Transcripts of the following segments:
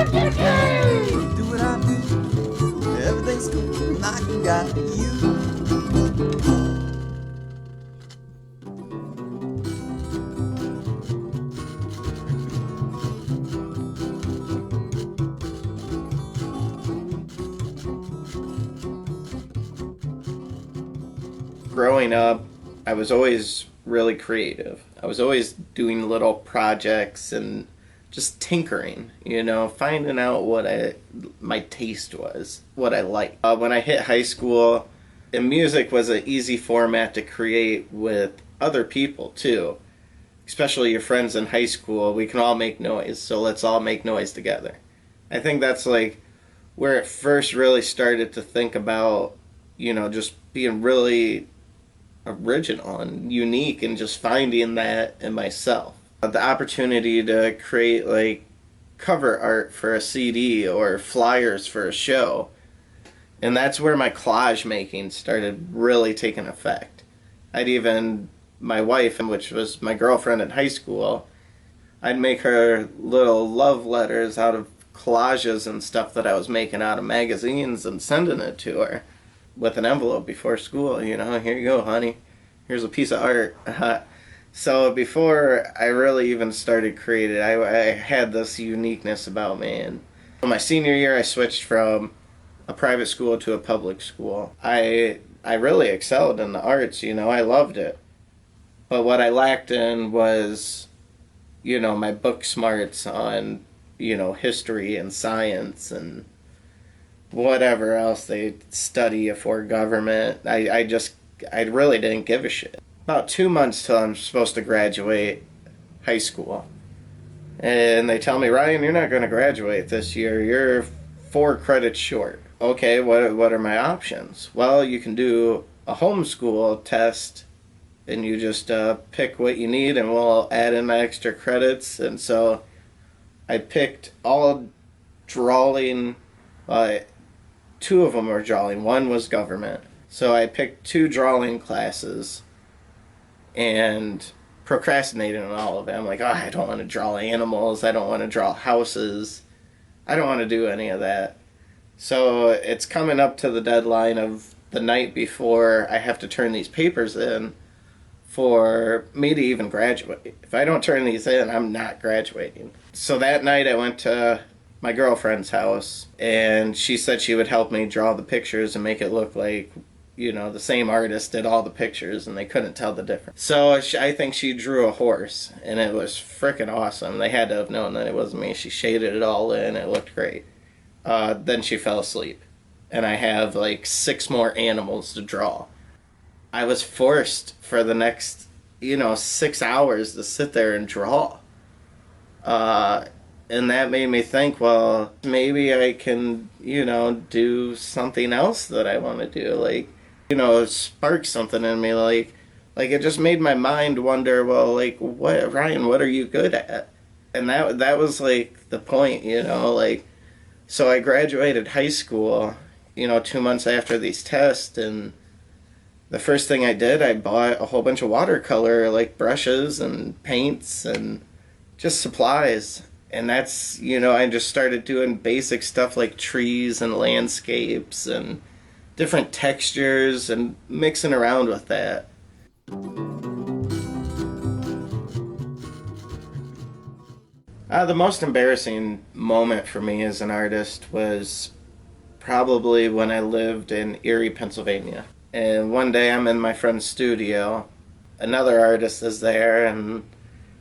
Do what I do, everything's cool, I got you. Growing up, I was always really creative. I was always doing little projects and just tinkering, finding out my taste was, what I liked. When I hit high school, and music was an easy format to create with other people too, especially your friends in high school. We can all make noise, so let's all make noise together. I think that's like where it first really started to think about, just being really original and unique and just finding that in myself. The opportunity to create like cover art for a CD or flyers for a show. And that's where my collage making started really taking effect. My wife, which was my girlfriend in high school, I'd make her little love letters out of collages and stuff that I was making out of magazines and sending it to her with an envelope before school. Here you go, honey. Here's a piece of art. So before I really even started creating, I had this uniqueness about me. And my senior year, I switched from a private school to a public school. I really excelled in the arts. I loved it. But what I lacked in was, my book smarts on, history and science and whatever else they study for government. I really didn't give a shit. About 2 months till I'm supposed to graduate high school. And they tell me, Ryan, you're not going to graduate this year. You're 4 credits short. Okay, what are my options? Well, you can do a homeschool test and you just pick what you need and we'll add in my extra credits. And so I picked all drawing. 2 of them were drawing. 1 was government. So I picked 2 drawing classes and procrastinated on all of it. I'm like, I don't want to draw animals. I don't want to draw houses. I don't want to do any of that. So it's coming up to the deadline of the night before I have to turn these papers in for me to even graduate. If I don't turn these in, I'm not graduating. So that night I went to my girlfriend's house and she said she would help me draw the pictures and make it look like, the same artist did all the pictures and they couldn't tell the difference. So I think she drew a horse and it was freaking awesome. They had to have known that it wasn't me. She shaded it all in. It looked great. Then she fell asleep and I have like 6 more animals to draw. I was forced for the next, 6 hours to sit there and draw. And that made me think, well, maybe I can, do something else that I want to do. Like, spark something in me. Like it just made my mind wonder, well, like, what, Ryan, what are you good at? And that was like the point, so I graduated high school, 2 months after these tests. And the first thing I did, I bought a whole bunch of watercolor, like brushes and paints and just supplies. And that's, I just started doing basic stuff like trees and landscapes and different textures and mixing around with that. The most embarrassing moment for me as an artist was probably when I lived in Erie, Pennsylvania. And one day I'm in my friend's studio. Another artist is there and,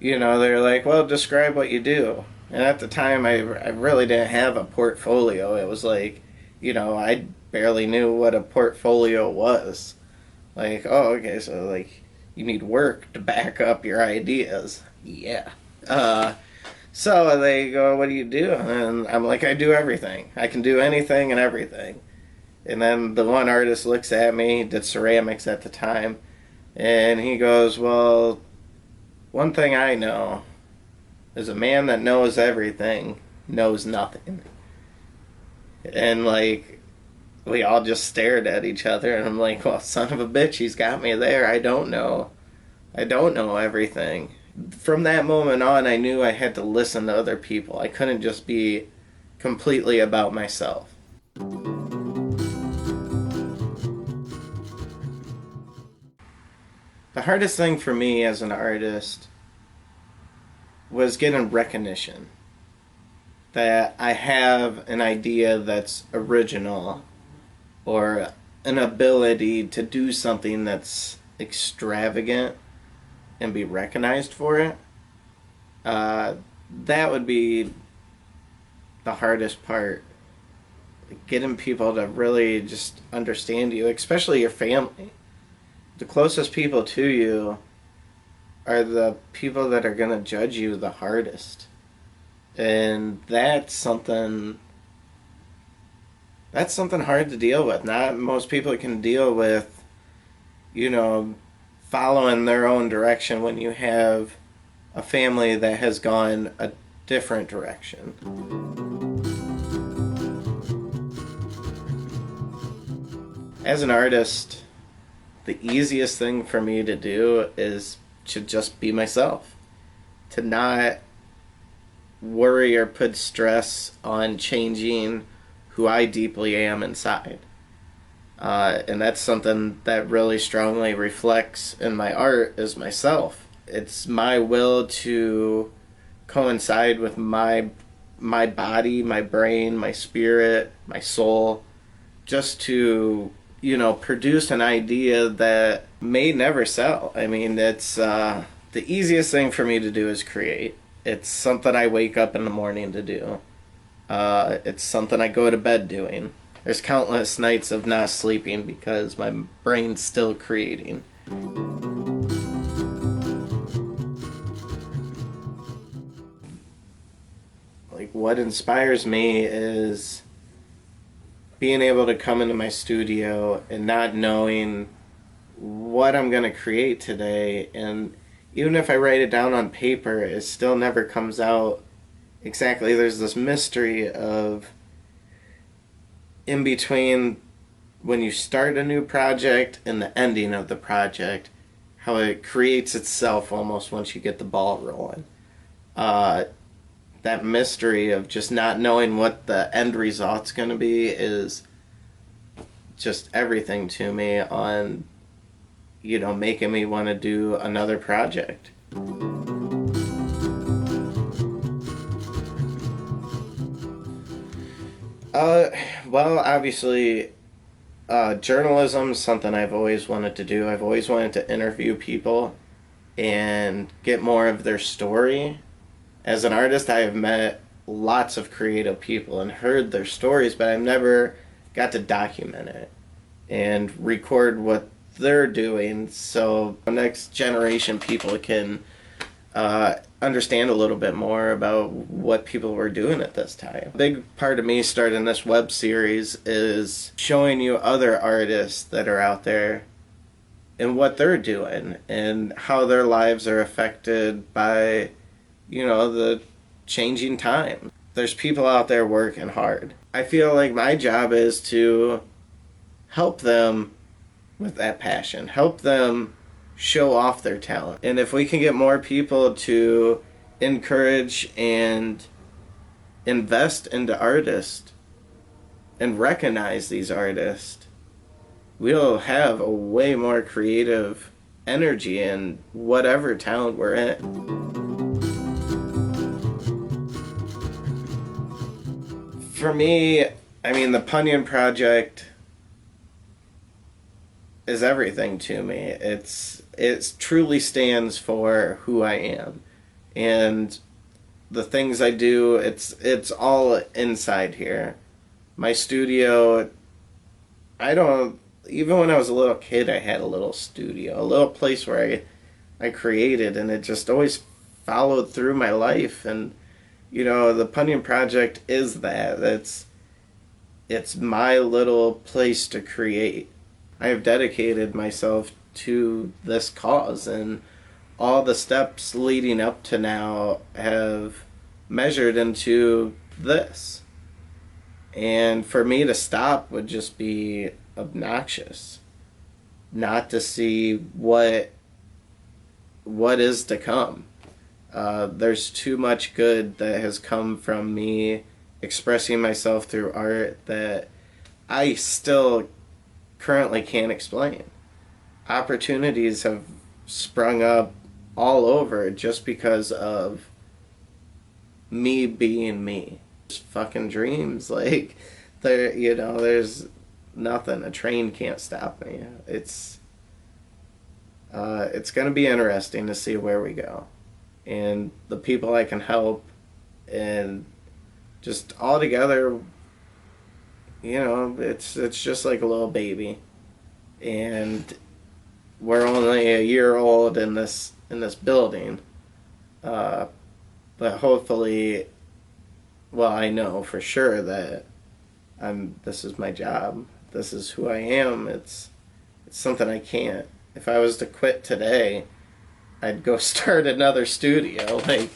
they're like, well, describe what you do. And at the time, I really didn't have a portfolio. It was like, I barely knew what a portfolio was. Like, oh, okay, so, like, you need work to back up your ideas. Yeah. So they go, what do you do? And I'm like, I do everything. I can do anything and everything. And then the one artist looks at me, did ceramics at the time, and he goes, well, one thing I know is a man that knows everything knows nothing. And like, we all just stared at each other and I'm like, well, son of a bitch, he's got me there. I don't know everything. From that moment on, I knew I had to listen to other people. I couldn't just be completely about myself. The hardest thing for me as an artist was getting recognition that I have an idea that's original or an ability to do something that's extravagant and be recognized for it. Uh, that would be the hardest part. Getting people to really just understand you, especially your family. The closest people to you are the people that are going to judge you the hardest. And that's something hard to deal with. Not most people can deal with, you know, following their own direction when you have a family that has gone a different direction. As an artist, the easiest thing for me to do is to just be myself, to not worry or put stress on changing who I deeply am inside. And that's something that really strongly reflects in my art is myself. It's my will to coincide with my body, my brain, my spirit, my soul, just to produce an idea that may never sell. I mean, it's the easiest thing for me to do is create. It's something I wake up in the morning to do. It's something I go to bed doing. There's countless nights of not sleeping because my brain's still creating. Like, what inspires me is being able to come into my studio and not knowing what I'm going to create today. And even if I write it down on paper, it still never comes out exactly. There's this mystery of in between when you start a new project and the ending of the project, how it creates itself almost once you get the ball rolling. That mystery of just not knowing what the end result's going to be is just everything to me on, making me want to do another project. Well, obviously, journalism is something I've always wanted to do. I've always wanted to interview people and get more of their story. As an artist, I have met lots of creative people and heard their stories, but I've never got to document it and record what they're doing so the next generation people can understand a little bit more about what people were doing at this time. A big part of me starting this web series is showing you other artists that are out there and what they're doing and how their lives are affected by, the changing time. There's people out there working hard. I feel like my job is to help them with that passion, help them show off their talent. And if we can get more people to encourage and invest into artists and recognize these artists, we'll have a way more creative energy in whatever talent we're in. For me, I mean, the Poignon Project is everything to me. It truly stands for who I am, and the things I do. It's all inside here. My studio. I don't. Even when I was a little kid, I had a little studio, a little place where I created, and it just always followed through my life. And the Poignon Project is that. It's my little place to create. I have dedicated myself to this cause, and all the steps leading up to now have measured into this. And for me to stop would just be obnoxious. Not to see what is to come. There's too much good that has come from me expressing myself through art that I still currently can't explain. Opportunities have sprung up all over just because of me being me. Just fucking dreams, like there, there's nothing. A train can't stop me. It's gonna be interesting to see where we go, and the people I can help, and just all together. It's just like a little baby, and we're only a year old in this building, but hopefully, well, I know for sure that this is my job. This is who I am. It's something I can't. If I was to quit today, I'd go start another studio. Like,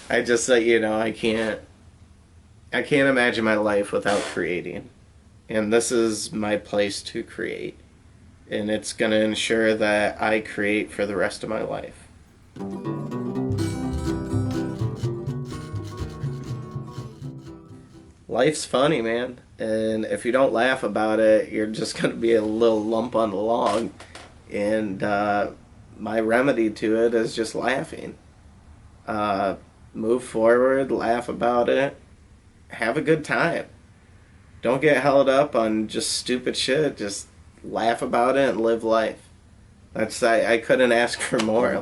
I just say, I can't imagine my life without creating. And this is my place to create. And it's going to ensure that I create for the rest of my life. Life's funny, man. And if you don't laugh about it, you're just going to be a little lump on the log. And my remedy to it is just laughing. Move forward, laugh about it, have a good time. Don't get held up on just stupid shit. Just laugh about it and live life. I couldn't ask for more.